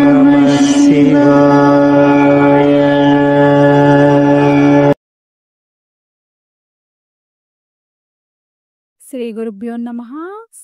నమః శివాయ. శ్రీ గురుభ్యో నమః.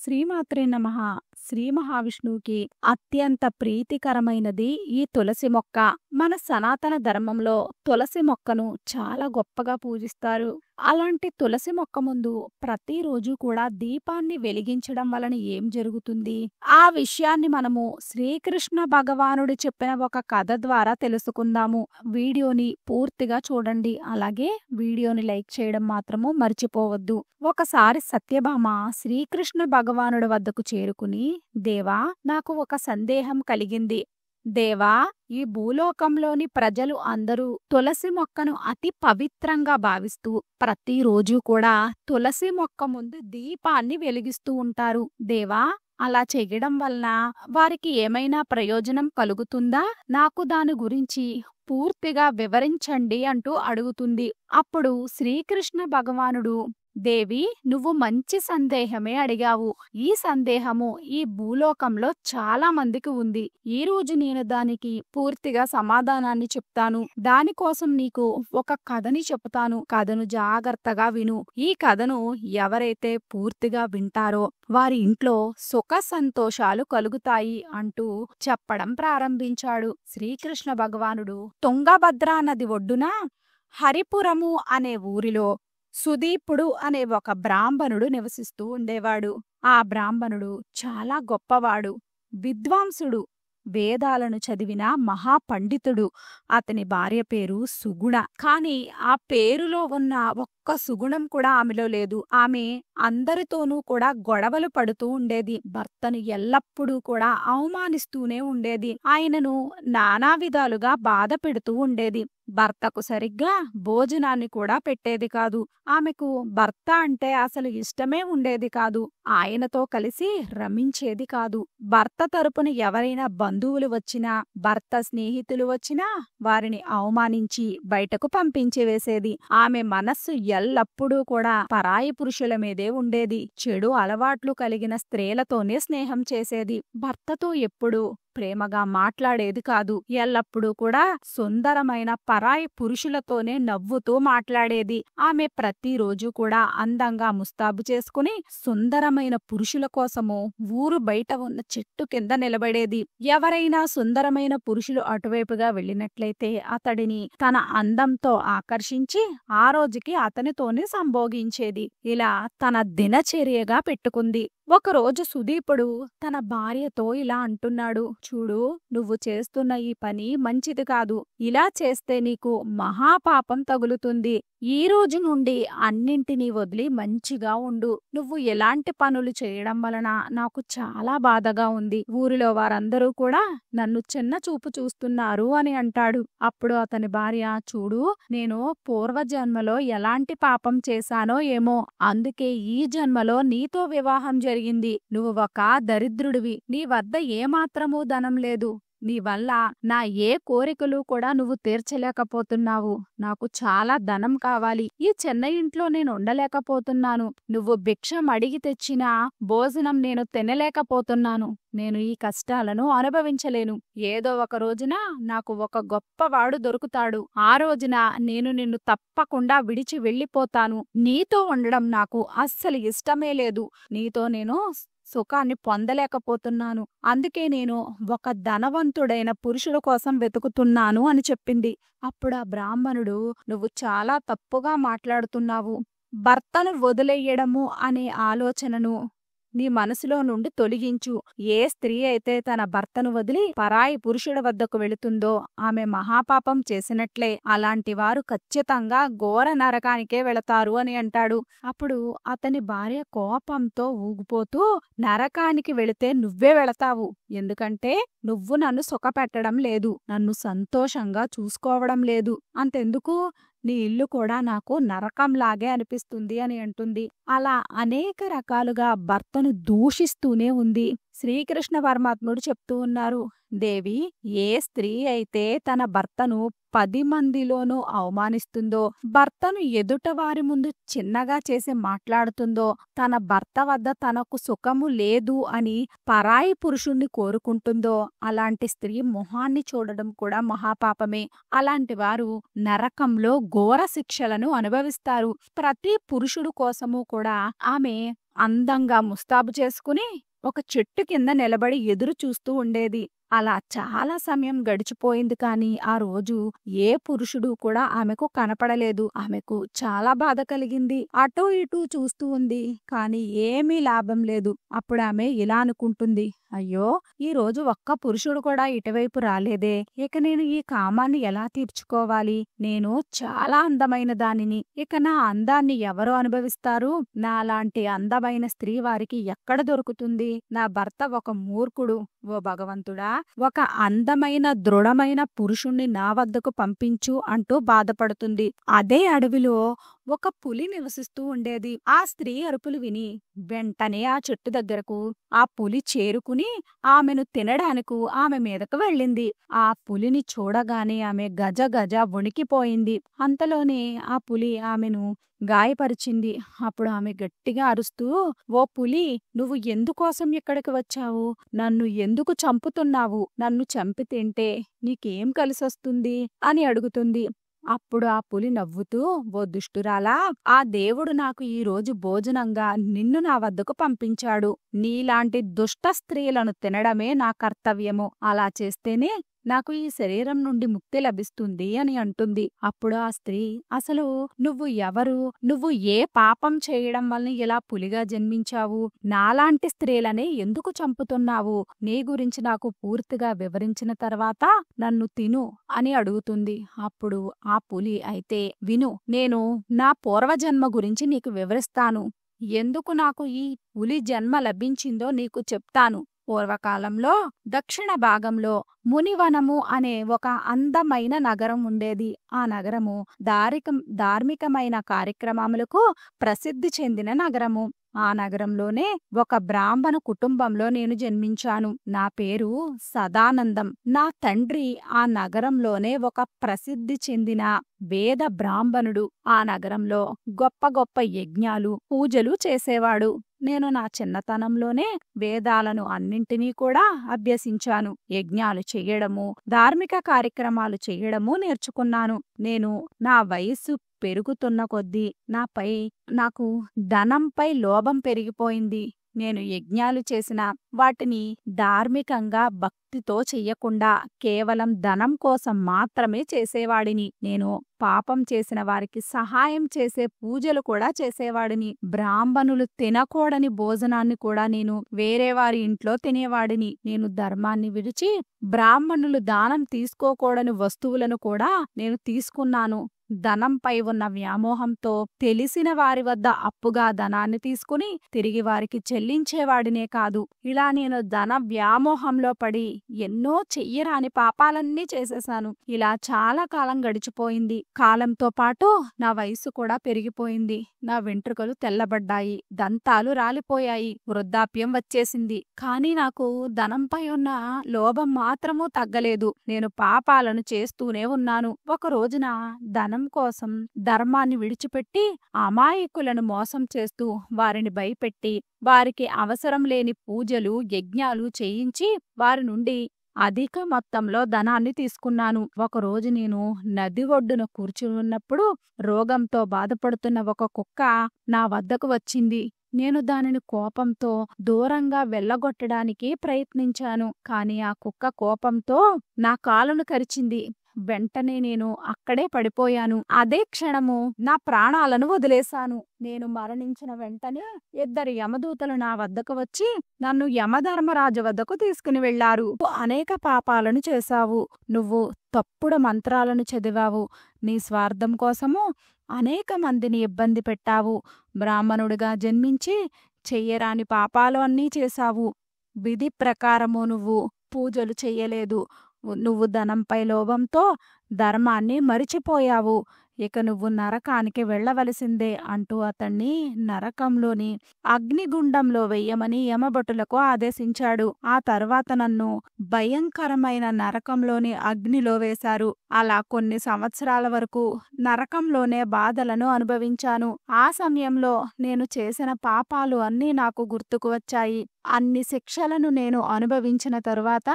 శ్రీమాత్రే నమః. శ్రీ మహావిష్ణువుకి అత్యంత ప్రీతికరమైనది ఈ తులసి మొక్క. మన సనాతన ధర్మంలో తులసి మొక్కను చాలా గొప్పగా పూజిస్తారు. అలాంటి తులసి మొక్క ముందు ప్రతిరోజు కూడా దీపాన్ని వెలిగించడం వలన ఏం జరుగుతుంది, ఆ విషయాన్ని మనము శ్రీకృష్ణ భగవానుడు చెప్పిన ఒక కథ ద్వారా తెలుసుకుందాము. వీడియోని పూర్తిగా చూడండి. అలాగే వీడియోని లైక్ చేయడం మాత్రము మర్చిపోవద్దు. ఒకసారి సత్యభామ శ్రీకృష్ణ భగవానుడి వద్దకు చేరుకుని, దేవా, నాకు ఒక సందేహం కలిగింది. దేవా, ఈ భూలోకంలోని ప్రజలు అందరూ తులసి మొక్కను అతి పవిత్రంగా భావిస్తూ ప్రతిరోజు కూడా తులసి మొక్క ముందు దీపాన్ని వెలిగిస్తూ ఉంటారు. దేవా, అలా చెయ్యడం వలన వారికి ఏమైనా ప్రయోజనం కలుగుతుందా? నాకు దాని గురించి పూర్తిగా వివరించండి అంటూ అడుగుతుంది. అప్పుడు శ్రీకృష్ణ భగవానుడు, దేవి, నువ్వు మంచి సందేహమే అడిగావు. ఈ సందేహము ఈ భూలోకంలో చాలా మందికి ఉంది. ఈ రోజు నేను దానికి పూర్తిగా సమాధానాన్ని చెప్తాను. దానికోసం నీకు ఒక కథని చెప్తాను. కథను జాగ్రత్తగా విను. ఈ కథను ఎవరైతే పూర్తిగా వింటారో వారి ఇంట్లో సుఖ సంతోషాలు కలుగుతాయి అంటూ చెప్పడం ప్రారంభించాడు. శ్రీకృష్ణ భగవానుడు తుంగభద్రా నది ఒడ్డున హరిపురము అనే ఊరిలో సుదీపుడు అనే ఒక బ్రాహ్మణుడు నివసిస్తూ ఉండేవాడు. ఆ బ్రాహ్మణుడు చాలా గొప్పవాడు, విద్వాంసుడు, వేదాలను చదివిన మహాపండితుడు. అతని భార్య పేరు సుగుణ. కాని ఆ పేరులో ఉన్న ఒక్క సుగుణం కూడా ఆమెలో లేదు. ఆమె అందరితోనూ కూడా గొడవలు పడుతూ ఉండేది. భర్తను ఎల్లప్పుడూ కూడా అవమానిస్తూనే ఉండేది. ఆయనను నానా విధాలుగా బాధ పెడుతూ ఉండేది. భర్తకు సరిగ్గా భోజనాన్ని కూడా పెట్టేది కాదు. ఆమెకు భర్త అంటే అసలు ఇష్టమే ఉండేది కాదు. ఆయనతో కలిసి రమించేది కాదు. భర్త తరపున ఎవరైనా బంధువులు వచ్చినా, భర్త స్నేహితులు వచ్చినా వారిని అవమానించి బయటకు పంపించి వేసేది. ఆమె మనస్సు ఎల్లప్పుడూ కూడా పరాయి పురుషుల మీదే ఉండేది. చెడు అలవాట్లు కలిగిన స్త్రీలతోనే స్నేహం చేసేది. భర్తతో ఎప్పుడూ ప్రేమగా మాట్లాడేది కాదు. ఎల్లప్పుడూ కూడా సుందరమైన పరాయి పురుషులతోనే నవ్వుతూ మాట్లాడేది. ఆమె ప్రతిరోజు కూడా అందంగా ముస్తాబు చేసుకుని సుందరమైన పురుషుల కోసము ఊరు బయట ఉన్న చెట్టు కింద నిలబడేది. ఎవరైనా సుందరమైన పురుషులు అటువైపుగా వెళ్ళినట్లయితే అతడిని తన అందంతో ఆకర్షించి ఆ రోజుకి అతనితోనే సంభోగించేది. ఇలా తన దినచర్యగా పెట్టుకుంది. ఒకరోజు సుదీపుడు తన భార్యతో ఇలా అంటున్నాడు, చూడు, నువ్వు చేస్తున్న ఈ పని మంచిది కాదు. ఇలా చేస్తే నీకు మహాపాపం తగులుతుంది. ఈ రోజు నుండి అన్నింటినీ వదిలి మంచిగా ఉండు. నువ్వు ఎలాంటి పనులు చేయడం వలన నాకు చాలా బాధగా ఉంది. ఊరిలో వారందరూ కూడా నన్ను చిన్న చూపు చూస్తున్నారు అని అంటాడు. అప్పుడు అతని భార్య, చూడు, నేను పూర్వజన్మలో ఎలాంటి పాపం చేశానో ఏమో, అందుకే ఈ జన్మలో నీతో వివాహం జరిగింది. నువ్వు ఒక దరిద్రుడివి. నీ వద్ద ఏమాత్రమూ ధనం లేదు. నీ వల్ల నా ఏ కోరికలు కూడా నువ్వు తీర్చలేకపోతున్నావు. నాకు చాలా ధనం కావాలి. ఈ చిన్న ఇంట్లో నేను ఉండలేకపోతున్నాను. నువ్వు భిక్షం అడిగి తెచ్చిన భోజనం నేను తినలేకపోతున్నాను. నేను ఈ కష్టాలను అనుభవించలేను. ఏదో ఒక రోజున నాకు ఒక గొప్పవాడు దొరుకుతాడు. ఆ రోజున నేను నిన్ను తప్పకుండా విడిచి వెళ్ళిపోతాను. నీతో ఉండడం నాకు అస్సలు ఇష్టమే లేదు. నీతో నేను సుఖాన్ని పొందలేకపోతున్నాను. అందుకే నేను ఒక ధనవంతుడైన పురుషుల కోసం వెతుకుతున్నాను అని చెప్పింది. అప్పుడు ఆ బ్రాహ్మణుడు, నువ్వు చాలా తప్పుగా మాట్లాడుతున్నావు. భర్తను వదిలేయడము అనే ఆలోచనను నీ మనసులో నుండి తొలగించు. ఏ స్త్రీ అయితే తన భర్తను వదిలి పరాయి పురుషుడి వద్దకు వెళుతుందో ఆమె మహాపాపం చేసినట్లే. అలాంటి వారు ఖచ్చితంగా ఘోర నరకానికే వెళతారు అని అంటాడు. అప్పుడు అతని భార్య కోపంతో ఊగిపోతూ, నరకానికి వెళితే నువ్వే వెళతావు. ఎందుకంటే నువ్వు నన్ను సుఖపెట్టడం లేదు, నన్ను సంతోషంగా చూసుకోవడం లేదు. అంతెందుకు, నీ ఇల్లు కూడా నాకు నరకంలాగే అనిపిస్తుంది అని అంటుంది. అలా అనేక రకాలుగా భర్తను దూషిస్తూనే ఉంది. శ్రీకృష్ణ పరమాత్ముడు చెప్తూ ఉన్నారు, దేవి, ఏ స్త్రీ అయితే తన భర్తను 10 మందిలోనూ అవమానిస్తుందో, భర్తను ఎదుట వారి ముందు చిన్నగా చేసి మాట్లాడుతుందో, తన భర్త వద్ద తనకు సుఖము లేదు అని పరాయి పురుషుణ్ణి కోరుకుంటుందో, అలాంటి స్త్రీ మొహాన్ని చూడడం కూడా మహాపాపమే. అలాంటి వారు నరకంలో ఘోర శిక్షలను అనుభవిస్తారు. ప్రతి పురుషుడు కోసము కూడా ఆమె అందంగా ముస్తాబు చేసుకుని ఒక చెట్టు కింద నిలబడి ఎదురు చూస్తూ ఉండేది. అలా చాలా సమయం గడిచిపోయింది. కానీ ఆ రోజు ఏ పురుషుడు కూడా ఆమెకు కనపడలేదు. ఆమెకు చాలా బాధ కలిగింది. అటూ ఇటూ చూస్తూ ఉంది, కానీ ఏమీ లాభం లేదు. అప్పుడు ఆమె ఇలా అనుకుంటుంది, అయ్యో, ఈ రోజు ఒక్క పురుషుడు కూడా ఇటువైపు రాలేదే, ఇక నేను ఈ కామాన్ని ఎలా తీర్చుకోవాలి? నేను చాలా అందమైన దానిని, ఇక నా అందాన్ని ఎవరు అనుభవిస్తారు? నాలాంటి అందమైన స్త్రీ వారికి ఎక్కడ దొరుకుతుంది? నా భర్త ఒక మూర్ఖుడు. ఓ భగవంతుడా, ఒక అందమైన దృఢమైన పురుషుణ్ణి నా వద్దకు పంపించు అంటూ బాధపడుతుంది. అదే అడవిలో ఒక పులి నివసిస్తూ ఉండేది. ఆ స్త్రీ అరుపులు విని వెంటనే ఆ చెట్టు దగ్గరకు ఆ పులి చేరుకుని ఆమెను తినడానికి ఆమె మీదకు వెళ్ళింది. ఆ పులిని చూడగానే ఆమె గజ గజ వణికిపోయింది. అంతలోనే ఆ పులి ఆమెను గాయపరిచింది. అప్పుడు ఆమె గట్టిగా అరుస్తూ, ఓ పులి, నువ్వు ఎందుకోసం ఇక్కడికి వచ్చావు? నన్ను ఎందుకు చంపుతున్నావు? నన్ను చంపి తింటే నీకేం కలిసొస్తుంది అని అడుగుతుంది. అప్పుడు ఆ పులి నవ్వుతూ, ఓ దుష్టురాలా, ఆ దేవుడు నాకు ఈ రోజు భోజనంగా నిన్ను నా వద్దకు పంపించాడు. నీలాంటి దుష్ట స్త్రీలను తినడమే నా కర్తవ్యము. అలా చేస్తేనే నాకు ఈ శరీరం నుండి ముక్తి లభిస్తుంది అని అంటుంది. అప్పుడు ఆ స్త్రీ, అసలు నువ్వు ఎవరు? నువ్వు ఏ పాపం చేయడం వలన ఇలా పులిగా జన్మించావు? నాలాంటి స్త్రీలనే ఎందుకు చంపుతున్నావు? నీ గురించి నాకు పూర్తిగా వివరించిన తర్వాత నన్ను తిను అని అడుగుతుంది. అప్పుడు ఆ పులి, అయితే విను, నేను నా పూర్వజన్మ గురించి నీకు వివరిస్తాను. ఎందుకు నాకు ఈ పులి జన్మ లభించిందో నీకు చెప్తాను. పూర్వకాలంలో దక్షిణ భాగంలో మునివనము అనే ఒక అందమైన నగరం ఉండేది. ఆ నగరము ధార్మికమైన కార్యక్రమములకు ప్రసిద్ధి చెందిన నగరము. ఆ నగరంలోనే ఒక బ్రాహ్మణ కుటుంబంలో నేను జన్మించాను. నా పేరు సదానందం. నా తండ్రి ఆ నగరంలోనే ఒక ప్రసిద్ధి చెందిన వేద బ్రాహ్మణుడు. ఆ నగరంలో గొప్ప గొప్ప యజ్ఞాలు, పూజలు చేసేవాడు. నేను నా చిన్నతనంలోనే వేదాలను అన్నింటినీ కూడా అభ్యసించాను. యజ్ఞాలు చెయ్యడము, ధార్మిక కార్యక్రమాలు చెయ్యడము నేర్చుకున్నాను. నేను నా వయస్సు పెరుగుతున్న కొద్దీ నాకు ధనంపై లోభం పెరిగిపోయింది. నేను యజ్ఞాలు చేసిన వాటిని ధార్మికంగా భక్తితో చెయ్యకుండా కేవలం ధనం కోసం మాత్రమే చేసేవాడిని. నేను పాపం చేసిన వారికి సహాయం చేసే పూజలు కూడా చేసేవాడిని. బ్రాహ్మణులు తినకూడని భోజనాన్ని కూడా నేను వేరే వారి ఇంట్లో తినేవాడిని. నేను ధర్మాన్ని విడిచి బ్రాహ్మణులు దానం తీసుకోకూడని వస్తువులను కూడా నేను తీసుకున్నాను. ధనంపై ఉన్న వ్యామోహంతో తెలిసిన వారి వద్ద అప్పుగా ధనాన్ని తీసుకుని తిరిగి వారికి చెల్లించేవాడినే కాదు. ఇలా నేను ధన వ్యామోహంలో పడి ఎన్నో చెయ్యరాని పాపాలన్నీ చేసేశాను. ఇలా చాలా కాలం గడిచిపోయింది. కాలంతో పాటు నా వయసు కూడా పెరిగిపోయింది. నా వెంట్రుకలు తెల్లబడ్డాయి, దంతాలు రాలిపోయాయి, వృద్ధాప్యం వచ్చేసింది. కానీ నాకు ధనంపై ఉన్న లోభం మాత్రమూ తగ్గలేదు. నేను పాపాలను చేస్తూనే ఉన్నాను. ఒక రోజున ధనం కోసం ధర్మాన్ని విడిచిపెట్టి అమాయకులను మోసం చేస్తూ వారిని భయపెట్టి వారికి అవసరం లేని పూజలు, యజ్ఞాలు చేయించి వారి నుండి అధిక మొత్తంలో ధనాన్ని తీసుకున్నాను. ఒకరోజు నేను నది ఒడ్డున కూర్చున్నప్పుడు రోగంతో బాధపడుతున్న ఒక కుక్క నా వద్దకు వచ్చింది. నేను దానిని కోపంతో దూరంగా వెళ్ళగొట్టడానికి ప్రయత్నించాను. కానీ ఆ కుక్క కోపంతో నా కాలును కరిచింది. వెంటనే నేను అక్కడే పడిపోయాను. అదే క్షణము నా ప్రాణాలను వదిలేశాను. నేను మరణించిన వెంటనే 2 యమదూతలు నా వద్దకు వచ్చి నన్ను యమధర్మరాజు వద్దకు తీసుకుని వెళ్లారు. అనేక పాపాలను చేశావు. నువ్వు తప్పుడు మంత్రాలను చదివావు. నీ స్వార్థం కోసము అనేక మందిని ఇబ్బంది పెట్టావు. బ్రాహ్మణుడిగా జన్మించి చెయ్యరాని పాపాలు అన్నీ చేశావు. విధి ప్రకారము నువ్వు పూజలు చెయ్యలేదు. నువ్వు ధనంపై లోభంతో ధర్మాన్ని మరిచిపోయావు. ఇక నువ్వు నరకానికి వెళ్ళవలసిందే అంటూ అతన్ని నరకంలోని అగ్నిగుండంలో వెయ్యమని యమభటులకు ఆదేశించాడు. ఆ తర్వాత నన్ను భయంకరమైన నరకంలోని అగ్నిలో వేశారు. అలా కొన్ని సంవత్సరాల వరకు నరకంలోనే బాధలను అనుభవించాను. ఆ సమయంలో నేను చేసిన పాపాలు అన్నీ నాకు గుర్తుకు వచ్చాయి. అన్ని శిక్షలను నేను అనుభవించిన తరువాత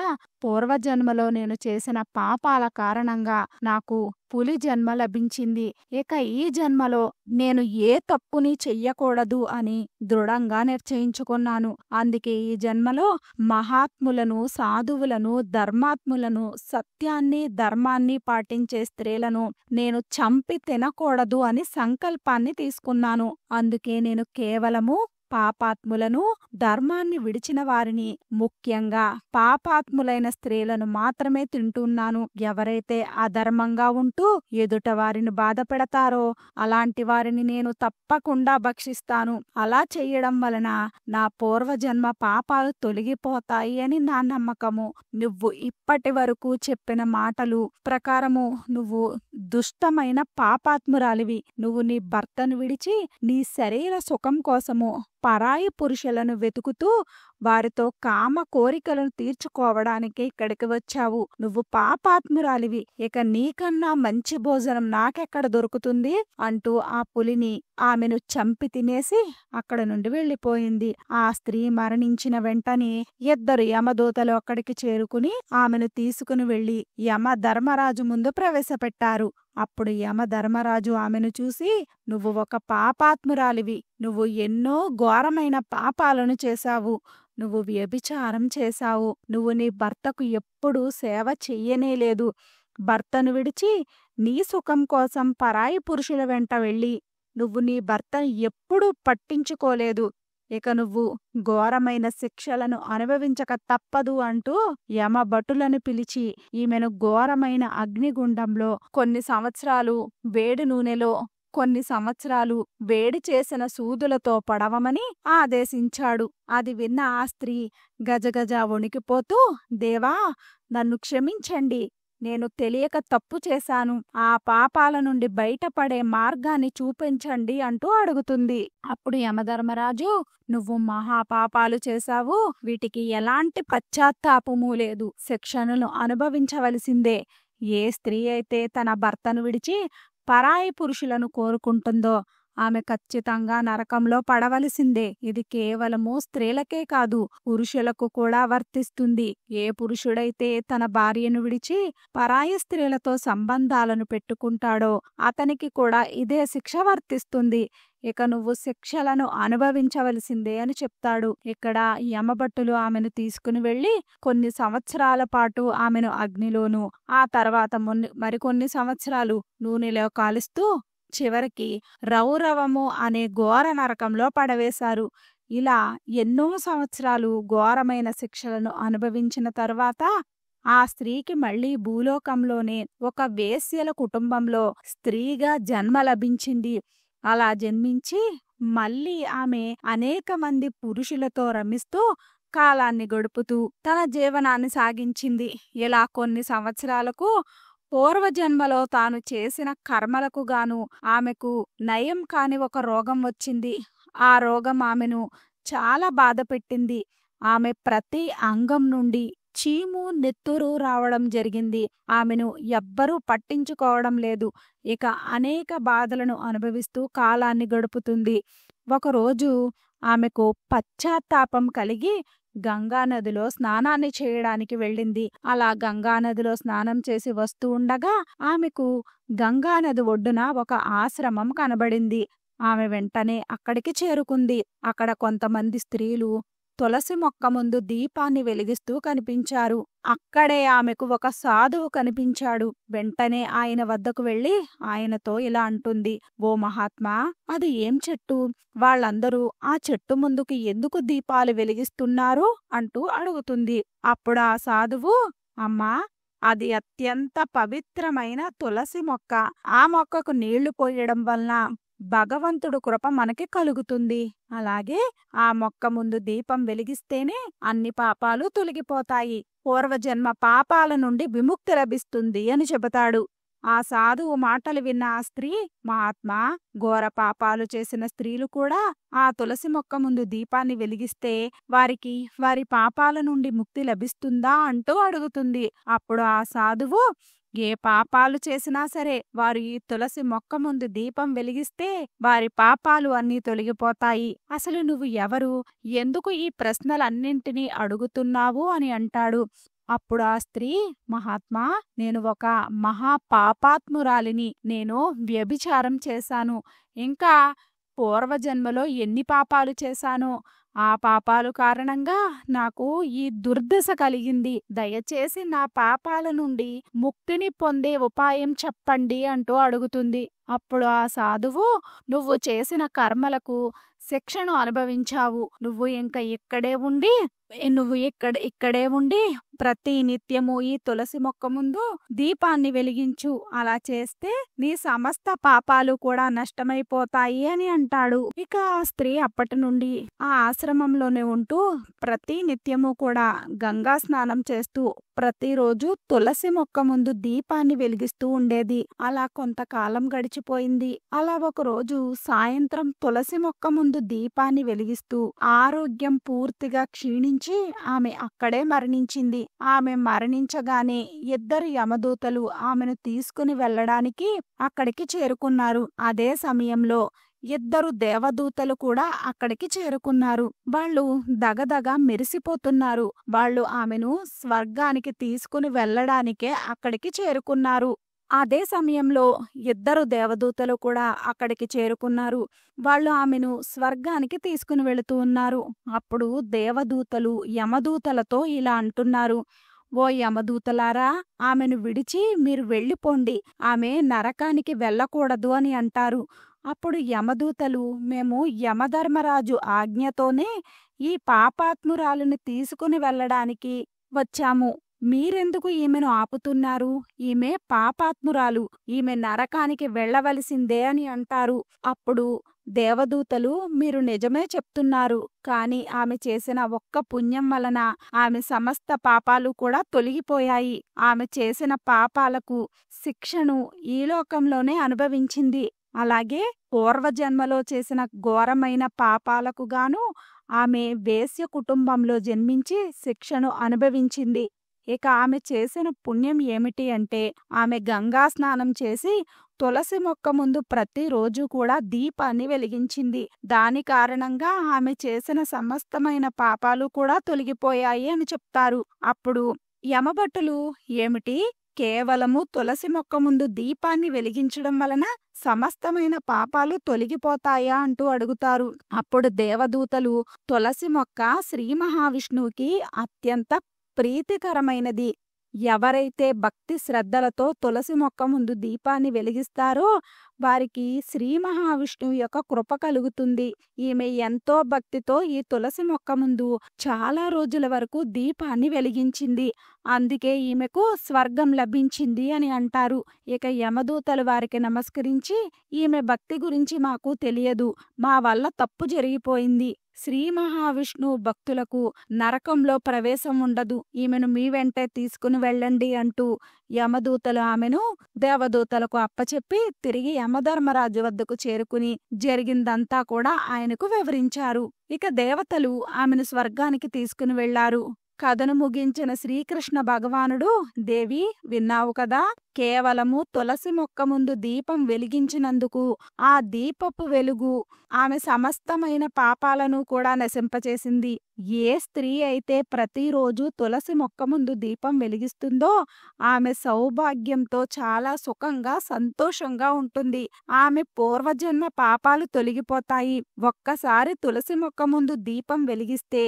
పూర్వజన్మలో నేను చేసిన పాపాల కారణంగా నాకు పులి జన్మ లభించింది. ఇక ఈ జన్మలో నేను ఏ తప్పుని చెయ్యకూడదు అని దృఢంగా నిశ్చయించుకున్నాను. అందుకే ఈ జన్మలో మహాత్ములను, సాధువులను, ధర్మాత్ములను, సత్యాన్ని, ధర్మాన్ని పాటించే స్త్రీలను నేను చంపి తినకూడదు అని సంకల్పాన్ని తీసుకున్నాను. అందుకే నేను కేవలము పాపాత్ములను, ధర్మాన్ని విడిచిన వారిని, ముఖ్యంగా పాపాత్ములైన స్త్రీలను మాత్రమే తింటున్నాను. ఎవరైతే అధర్మంగా ఉంటూ ఎదుట వారిని బాధ పెడతారో అలాంటి వారిని నేను తప్పకుండా భక్షిస్తాను. అలా చేయడం వలన నా పూర్వజన్మ పాపాలు తొలగిపోతాయి అని నా నమ్మకము. నువ్వు ఇప్పటి వరకు చెప్పిన మాటలు ప్రకారము నువ్వు దుష్టమైన పాపాత్మురాలివి. నువ్వు నీ భర్తను విడిచి నీ శరీర సుఖం కోసము పరాయి పురుషులను వెతుకుతూ వారితో కామ కోరికలను తీర్చుకోవడానికి ఇక్కడికి వచ్చావు. నువ్వు పాపాత్మురాలివి. ఇక నీకన్నా మంచి భోజనం నాకెక్కడ దొరుకుతుంది అంటూ ఆ పులిని ఆమెను చంపి తినేసి అక్కడ నుండి వెళ్ళిపోయింది. ఆ స్త్రీ మరణించిన వెంటనే ఇద్దరు యమదూతలు అక్కడికి చేరుకుని ఆమెను తీసుకుని వెళ్లి యమ ధర్మరాజు ముందు ప్రవేశపెట్టారు. అప్పుడు యమధర్మరాజు ఆమెను చూసి, నువ్వు ఒక పాపాత్మురాలివి. నువ్వు ఎన్నో ఘోరమైన పాపాలను చేశావు. నువ్వు వ్యభిచారం చేశావు. నువ్వు నీ భర్తకు ఎప్పుడూ సేవ చెయ్యనేలేదు. భర్తను విడిచి నీ సుఖం కోసం పరాయి పురుషుల వెంట వెళ్ళి నువ్వు నీ భర్తను ఎప్పుడూ పట్టించుకోలేదు. ఇక నువ్వు ఘోరమైన శిక్షలను అనుభవించక తప్పదు అంటూ యమభటులను పిలిచి ఈమెను ఘోరమైన అగ్నిగుండంలో కొన్ని సంవత్సరాలు వేడి నూనెలో, కొన్ని సంవత్సరాలు వేడి చేసిన సూదులతో పడవమని ఆదేశించాడు. అది విన్న ఆ స్త్రీ గజగజ వణికిపోతూ, దేవా, నన్ను క్షమించండి. నేను తెలియక తప్పు చేశాను. ఆ పాపాల నుండి బయటపడే మార్గాన్ని చూపించండి అంటూ అడుగుతుంది. అప్పుడు యమధర్మరాజు, నువ్వు మహాపాపాలు చేశావు. వీటికి ఎలాంటి పశ్చాత్తాపము లేదు. శిక్షలను అనుభవించవలసిందే. ఏ స్త్రీ అయితే తన భర్తను విడిచి పరాయి పురుషులను కోరుకుంటుందో ఆమె ఖచ్చితంగా నరకంలో పడవలసిందే. ఇది కేవలము స్త్రీలకే కాదు, పురుషులకు కూడా వర్తిస్తుంది. ఏ పురుషుడైతే తన భార్యను విడిచి పరాయి స్త్రీలతో సంబంధాలను పెట్టుకుంటాడో అతనికి కూడా ఇదే శిక్ష వర్తిస్తుంది. ఇక నువ్వు శిక్షలను అనుభవించవలసిందే అని చెప్తాడు. ఇక్కడ యమభట్టులు ఆమెను తీసుకుని వెళ్లి కొన్ని సంవత్సరాల పాటు ఆమెను అగ్నిలోను, ఆ తర్వాత మరికొన్ని సంవత్సరాలు నూనెలో కాలుస్తూ చివరికి రౌరవము అనే ఘోర నరకంలో పడవేశారు. ఇలా ఎన్నో సంవత్సరాలు ఘోరమైన శిక్షలను అనుభవించిన తరువాత ఆ స్త్రీకి మళ్లీ భూలోకంలోనే ఒక వేశ్యల కుటుంబంలో స్త్రీగా జన్మ లభించింది. అలా జన్మించి మళ్ళీ ఆమె అనేక మంది పురుషులతో రమిస్తూ కాలాన్ని గడుపుతూ తన జీవనాన్ని సాగించింది. ఇలా కొన్ని సంవత్సరాలకు పూర్వజన్మలో తాను చేసిన కర్మలకు గాను ఆమెకు నయం కాని ఒక రోగం వచ్చింది. ఆ రోగం ఆమెను చాలా బాధపెట్టింది. ఆమె ప్రతి అంగం నుండి చీము, నెత్తురు రావడం జరిగింది. ఆమెను ఎవ్వరూ పట్టించుకోవడం లేదు. ఇక అనేక బాధలను అనుభవిస్తూ కాలాన్ని గడుపుతుంది. ఒకరోజు ఆమెకు పశ్చాత్తాపం కలిగి గంగానదిలో స్నానాన్ని చేయడానికి వెళ్ళింది. అలా గంగానదిలో స్నానం చేసి వస్తూ ఉండగా ఆమెకు గంగానది ఒడ్డున ఒక ఆశ్రమం కనబడింది. ఆమె వెంటనే అక్కడికి చేరుకుంది. అక్కడ కొంతమంది స్త్రీలు తులసి మొక్క ముందు దీపాన్ని వెలిగిస్తూ కనిపించారు. అక్కడే ఆమెకు ఒక సాధువు కనిపించాడు. వెంటనే ఆయన వద్దకు వెళ్లి ఆయనతో ఇలా అంటుంది, ఓ మహాత్మా, అది ఏం చెట్టు? వాళ్ళందరూ ఆ చెట్టు ముందుకు ఎందుకు దీపాలు వెలిగిస్తున్నారు అంటూ అడుగుతుంది. అప్పుడు ఆ సాధువు, అమ్మా, అది అత్యంత పవిత్రమైన తులసి మొక్క. ఆ మొక్కకు నీళ్లు పోయడం వలన భగవంతుడు కృప మనకి కలుగుతుంది. అలాగే ఆ మొక్క ముందు దీపం వెలిగిస్తేనే అన్ని పాపాలు తొలగిపోతాయి. పూర్వజన్మ పాపాల నుండి విముక్తి లభిస్తుంది అని చెబుతాడు. ఆ సాధువు మాటలు విన్న ఆ స్త్రీ, మహాత్మా, ఘోర పాపాలు చేసిన స్త్రీలు కూడా ఆ తులసి మొక్క ముందు దీపాన్ని వెలిగిస్తే వారికి వారి పాపాల నుండి ముక్తి లభిస్తుందా అంటూ అడుగుతుంది. అప్పుడు ఆ సాధువు, ఏ పాపాలు చేసినా సరే వారు ఈ తులసి మొక్క ముందు దీపం వెలిగిస్తే వారి పాపాలు అన్నీ తొలగిపోతాయి. అసలు నువ్వు ఎవరు? ఎందుకు ఈ ప్రశ్నలన్నింటినీ అడుగుతున్నావు అని అంటాడు. అప్పుడు ఆ స్త్రీ, మహాత్మా, నేను ఒక మహాపాపాత్మురాలిని. నేను వ్యభిచారం చేశాను. ఇంకా పూర్వజన్మలో ఎన్ని పాపాలు చేశానో ఆ పాపాలు కారణంగా నాకు ఈ దుర్దశ కలిగింది. దయచేసి నా పాపాల నుండి ముక్తిని పొందే ఉపాయం చెప్పండి అంటూ అడుగుతుంది. అప్పుడు ఆ సాధువు, నువ్వు చేసిన కర్మలకు శిక్షను అనుభవించావు. నువ్వు ఇక్కడే ఉండి ప్రతి నిత్యము ఈ తులసి మొక్క ముందు దీపాన్ని వెలిగించు. అలా చేస్తే నీ సమస్త పాపాలు కూడా నష్టమైపోతాయి అని అంటాడు. ఇక ఆ స్త్రీ అప్పటి నుండి ఆ ఆశ్రమంలోనే ఉంటూ ప్రతి నిత్యము కూడా గంగా స్నానం చేస్తూ ప్రతిరోజు తులసి మొక్క ముందు దీపాన్ని వెలిగిస్తూ ఉండేది. అలా కొంతకాలం గడిచిపోయింది. అలా ఒకరోజు సాయంత్రం తులసి మొక్క ముందు దీపాన్ని వెలిగిస్తూ ఆరోగ్యం పూర్తిగా క్షీణించి ఆమె అక్కడే మరణించింది. ఆమె మరణించగానే ఇద్దరు యమదూతలు ఆమెను తీసుకుని వెళ్ళడానికి అక్కడికి చేరుకున్నారు. అదే సమయంలో ఇద్దరు దేవదూతలు కూడా అక్కడికి చేరుకున్నారు. వాళ్ళు దగదగ మెరిసిపోతున్నారు. వాళ్ళు ఆమెను స్వర్గానికి తీసుకుని వెళ్ళడానికే అక్కడికి చేరుకున్నారు. అదే సమయంలో ఇద్దరు దేవదూతలు కూడా అక్కడికి చేరుకున్నారు. వాళ్ళు ఆమెను స్వర్గానికి తీసుకుని వెళుతూ ఉన్నారు. అప్పుడు దేవదూతలు యమదూతలతో ఇలా అంటున్నారు, ఓ యమదూతలారా, ఆమెను విడిచి మీరు వెళ్ళిపోండి. ఆమె నరకానికి వెళ్ళకూడదు అని అంటారు. అప్పుడు యమదూతలు, మేము యమధర్మరాజు ఆజ్ఞతోనే ఈ పాపాత్మురాలుని తీసుకుని వెళ్ళడానికి వచ్చాము. మీరెందుకు ఈమెను ఆపుతున్నారు? ఈమె పాపాత్మురాలు. ఈమె నరకానికి వెళ్ళవలసిందే అని అంటారు. అప్పుడు దేవదూతలు, మీరు నిజమే చెప్తున్నారు. కాని ఆమె చేసిన ఒక్క పుణ్యం వలన ఆమె సమస్త పాపాలు కూడా తొలగిపోయాయి. ఆమె చేసిన పాపాలకు శిక్షను ఈ లోకంలోనే అనుభవించింది. అలాగే పూర్వజన్మలో చేసిన ఘోరమైన పాపాలకు గాను ఆమె వేశ్య కుటుంబంలో జన్మించి శిక్షను అనుభవించింది. ఇక ఆమె చేసిన పుణ్యం ఏమిటి అంటే, ఆమె గంగా స్నానం చేసి తులసి మొక్క ముందు ప్రతిరోజు కూడా దీపాన్ని వెలిగించింది. దాని కారణంగా ఆమె చేసిన సమస్తమైన పాపాలు కూడా తొలగిపోయాయి అని చెప్తారు. అప్పుడు యమభటులు, ఏమిటి, కేవలము తులసి మొక్క ముందు దీపాన్ని వెలిగించడం వలన సమస్తమైన పాపాలు తొలగిపోతాయా అంటూ అడుగుతారు. అప్పుడు దేవదూతలు, తులసి మొక్క శ్రీ మహావిష్ణువుకి అత్యంత ప్రీతికరమైనది. ఎవరైతే భక్తి శ్రద్ధలతో తులసి మొక్క ముందు దీపాన్ని వెలిగిస్తారో వారికి శ్రీ మహావిష్ణువు యొక్క కృప కలుగుతుంది. ఈమె ఎంతో భక్తితో ఈ తులసి మొక్క ముందు చాలా రోజుల వరకు దీపాన్ని వెలిగించింది. అందుకే ఈమెకు స్వర్గం లభించింది అని అంటారు. ఇక యమదూతలు వారికి నమస్కరించి, ఈమె భక్తి గురించి మాకు తెలియదు, మా వల్ల తప్పు జరిగిపోయింది. శ్రీ మహావిష్ణువు భక్తులకు నరకంలో ప్రవేశం ఉండదు. ఈమెను మీ వెంటే తీసుకుని వెళ్ళండి అంటూ యమదూతలు ఆమెను దేవదూతలకు అప్పచెప్పి తిరిగి యమధర్మరాజు వద్దకు చేరుకుని జరిగిందంతా కూడా ఆయనకు వివరించారు. ఇక దేవతలు ఆమెను స్వర్గానికి తీసుకుని వెళ్లారు. కథను ముగించిన శ్రీకృష్ణ భగవానుడు, దేవి, విన్నావు కదా, కేవలము తులసి మొక్క ముందు దీపం వెలిగించినందుకు ఆ దీపపు వెలుగు ఆమె సమస్తమైన పాపాలను కూడా నశింపచేసింది. ఏ స్త్రీ అయితే ప్రతిరోజు తులసి మొక్క ముందు దీపం వెలిగిస్తుందో ఆమె సౌభాగ్యంతో చాలా సుఖంగా సంతోషంగా ఉంటుంది. ఆమె పూర్వజన్మ పాపాలు తొలగిపోతాయి. ఒక్కసారి తులసి మొక్క ముందు దీపం వెలిగిస్తే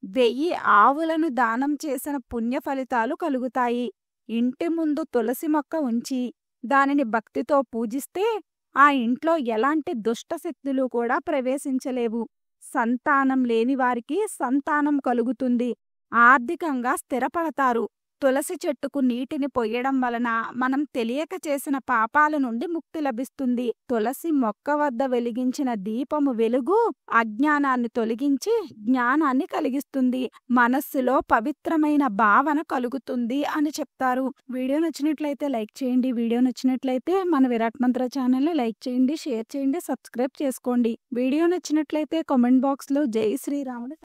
1000 ఆవులను దానం చేసిన పుణ్య ఫలితాలు కలుగుతాయి. ఇంటి ముందు తులసి మొక్క ఉంచి దానిని భక్తితో పూజిస్తే ఆ ఇంట్లో ఎలాంటి దుష్టశక్తులు కూడా ప్రవేశించలేవు. సంతానం లేని వారికి సంతానం కలుగుతుంది. ఆర్థికంగా స్థిరపడతారు. తులసి చెట్టుకు నీటిని పొయ్యడం వలన మనం తెలియక చేసిన పాపాల నుండి ముక్తి లభిస్తుంది. తులసి మొక్క వద్ద వెలిగించిన దీపము వెలుగు అజ్ఞానాన్ని తొలగించి జ్ఞానాన్ని కలిగిస్తుంది. మనస్సులో పవిత్రమైన భావన కలుగుతుంది అని చెప్తారు. వీడియో నచ్చినట్లయితే లైక్ చేయండి. వీడియో నచ్చినట్లయితే మన విరాట్ మంత్ర ఛానల్ని లైక్ చేయండి, షేర్ చేయండి, సబ్స్క్రైబ్ చేసుకోండి. వీడియో నచ్చినట్లయితే కామెంట్ బాక్స్లో జై శ్రీరాములు